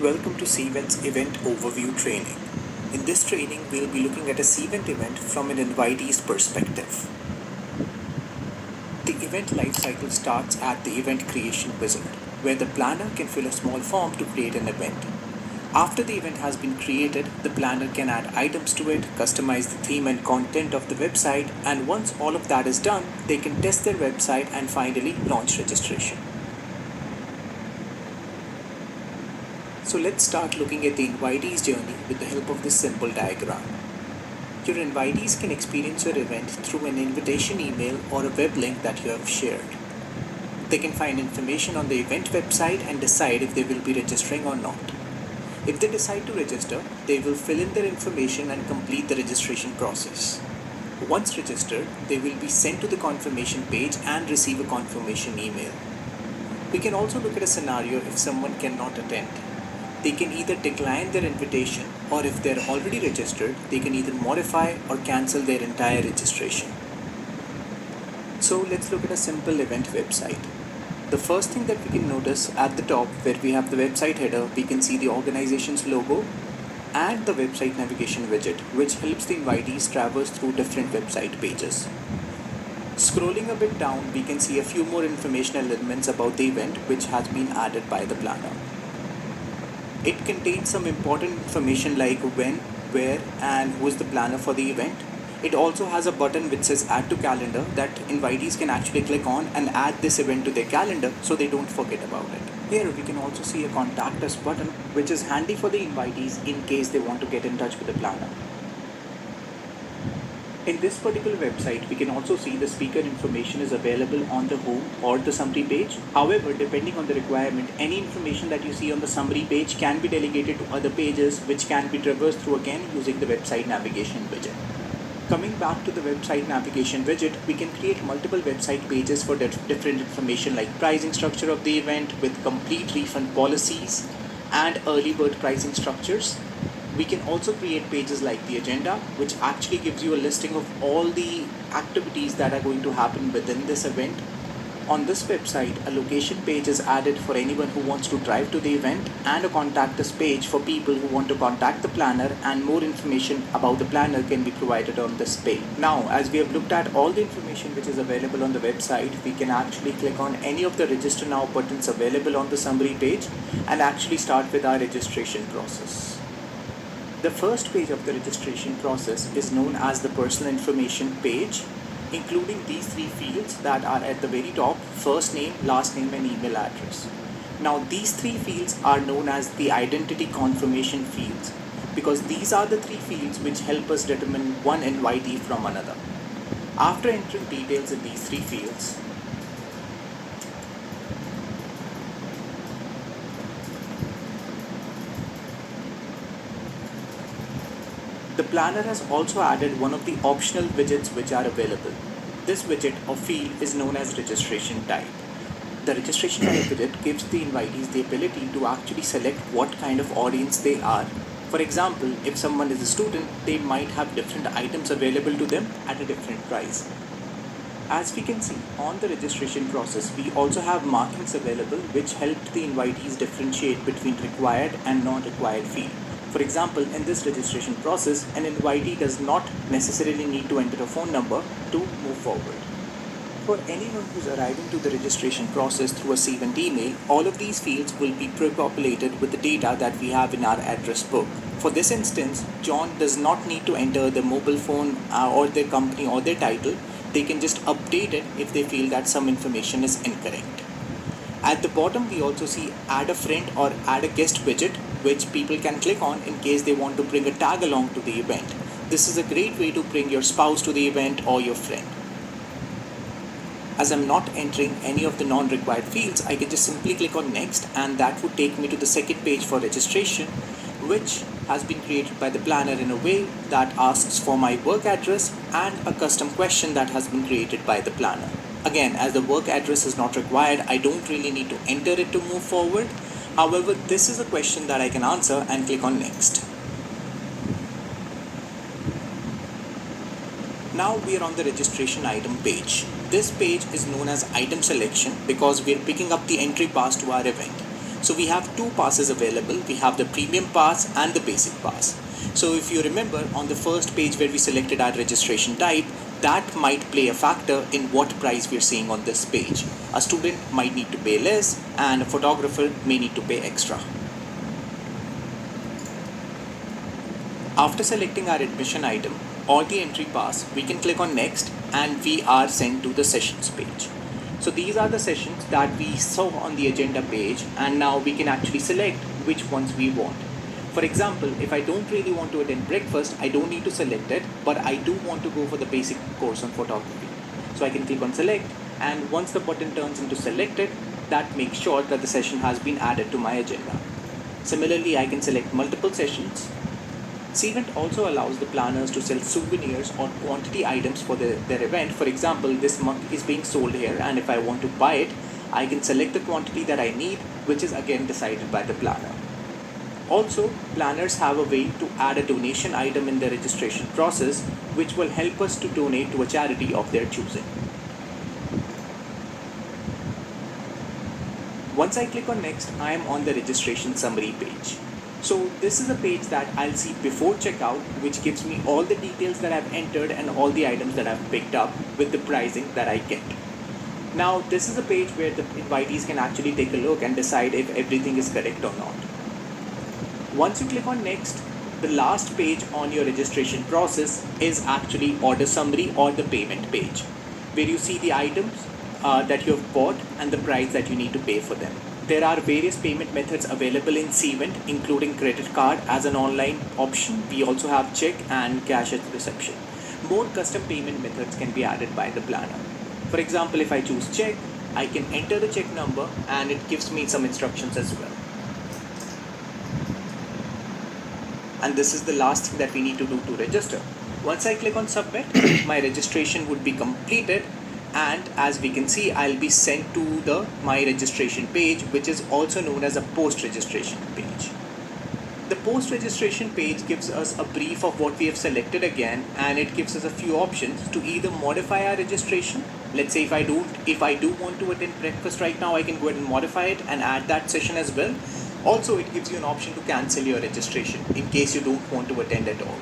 Welcome to Cvent's Event Overview Training. In this training, we'll be looking at a Cvent event from an invitee's perspective. The event lifecycle starts at the event creation wizard, where the planner can fill a small form to create an event. After the event has been created, the planner can add items to it, customize the theme and content of the website, and once all of that is done, they can test their website and finally launch registration. So let's start looking at the invitee's journey with the help of this simple diagram. Your invitees can experience your event through an invitation email or a web link that you have shared. They can find information on the event website and decide if they will be registering or not. If they decide to register, they will fill in their information and complete the registration process. Once registered, they will be sent to the confirmation page and receive a confirmation email. We can also look at a scenario if someone cannot attend. They can either decline their invitation, or if they're already registered, they can either modify or cancel their entire registration. So let's look at a simple event website. The first thing that we can notice at the top, where we have the website header, we can see the organization's logo and the website navigation widget, which helps the invitees traverse through different website pages. Scrolling a bit down, we can see a few more informational elements about the event which has been added by the planner. It contains some important information like when, where, and who is the planner for the event. It also has a button which says add to calendar that invitees can actually click on and add this event to their calendar so they don't forget about it. Here we can also see a contact us button which is handy for the invitees in case they want to get in touch with the planner. In this particular website, we can also see the speaker information is available on the home or the summary page. However, depending on the requirement, any information that you see on the summary page can be delegated to other pages which can be traversed through again using the website navigation widget. Coming back to the website navigation widget, we can create multiple website pages for different information like pricing structure of the event with complete refund policies and early bird pricing structures. We can also create pages like the agenda, which actually gives you a listing of all the activities that are going to happen within this event. On this website, a location page is added for anyone who wants to drive to the event, and a contact us page for people who want to contact the planner, and more information about the planner can be provided on this page. Now, as we have looked at all the information which is available on the website, we can actually click on any of the register now buttons available on the summary page and actually start with our registration process. The first page of the registration process is known as the personal information page, including these three fields that are at the very top: first name, last name, and email address. Now these three fields are known as the identity confirmation fields because these are the three fields which help us determine one invitee from another. After entering details in these three fields, the planner has also added one of the optional widgets which are available. This widget or field is known as registration type. The registration type widget gives the invitees the ability to actually select what kind of audience they are. For example, if someone is a student, they might have different items available to them at a different price. As we can see on the registration process, we also have markings available which help the invitees differentiate between required and non-required field. For example, in this registration process, an invitee does not necessarily need to enter a phone number to move forward. For anyone who's arriving to the registration process through a Cvent email, all of these fields will be pre-populated with the data that we have in our address book. For this instance, John does not need to enter their mobile phone or their company or their title. They can just update it if they feel that some information is incorrect. At the bottom, we also see add a friend or add a guest widget, which people can click on in case they want to bring a tag along to the event. This is a great way to bring your spouse to the event or your friend. As I'm not entering any of the non-required fields, I can just simply click on next, and that would take me to the second page for registration, which has been created by the planner in a way that asks for my work address and a custom question that has been created by the planner. Again, as the work address is not required, I don't really need to enter it to move forward. However, this is a question that I can answer and click on next. Now we are on the registration item page. This page is known as item selection because we are picking up the entry pass to our event. So we have two passes available. We have the premium pass and the basic pass. So if you remember on the first page where we selected our registration type, that might play a factor in what price we're seeing on this page. A student might need to pay less and a photographer may need to pay extra. After selecting our admission item or the entry pass, we can click on next and we are sent to the sessions page. So these are the sessions that we saw on the agenda page, and now we can actually select which ones we want. For example, if I don't really want to attend breakfast, I don't need to select it, but I do want to go for the basic course on photography. So I can click on select, and once the button turns into selected, that makes sure that the session has been added to my agenda. Similarly, I can select multiple sessions. Cvent also allows the planners to sell souvenirs or quantity items for their event. For example, this mug is being sold here, and if I want to buy it, I can select the quantity that I need, which is again decided by the planner. Also, planners have a way to add a donation item in the registration process, which will help us to donate to a charity of their choosing. Once I click on next, I am on the registration summary page. So this is a page that I'll see before checkout, which gives me all the details that I've entered and all the items that I've picked up with the pricing that I get. Now this is a page where the invitees can actually take a look and decide if everything is correct or not. Once you click on next, the last page on your registration process is actually order summary or the payment page, where you see the items that you have bought and the price that you need to pay for them. There are various payment methods available in Cvent, including credit card as an online option. We also have check and cash at reception. More custom payment methods can be added by the planner. For example, if I choose check, I can enter the check number and it gives me some instructions as well. And this is the last thing that we need to do to register. Once I click on submit, my registration would be completed, and as we can see, I'll be sent to the my registration page, which is also known as a post registration page. The post registration page gives us a brief of what we have selected again, and it gives us a few options to either modify our registration. Let's say if I do want to attend breakfast right now, I can go ahead and modify it and add that session as well. Also, it gives you an option to cancel your registration in case you don't want to attend at all.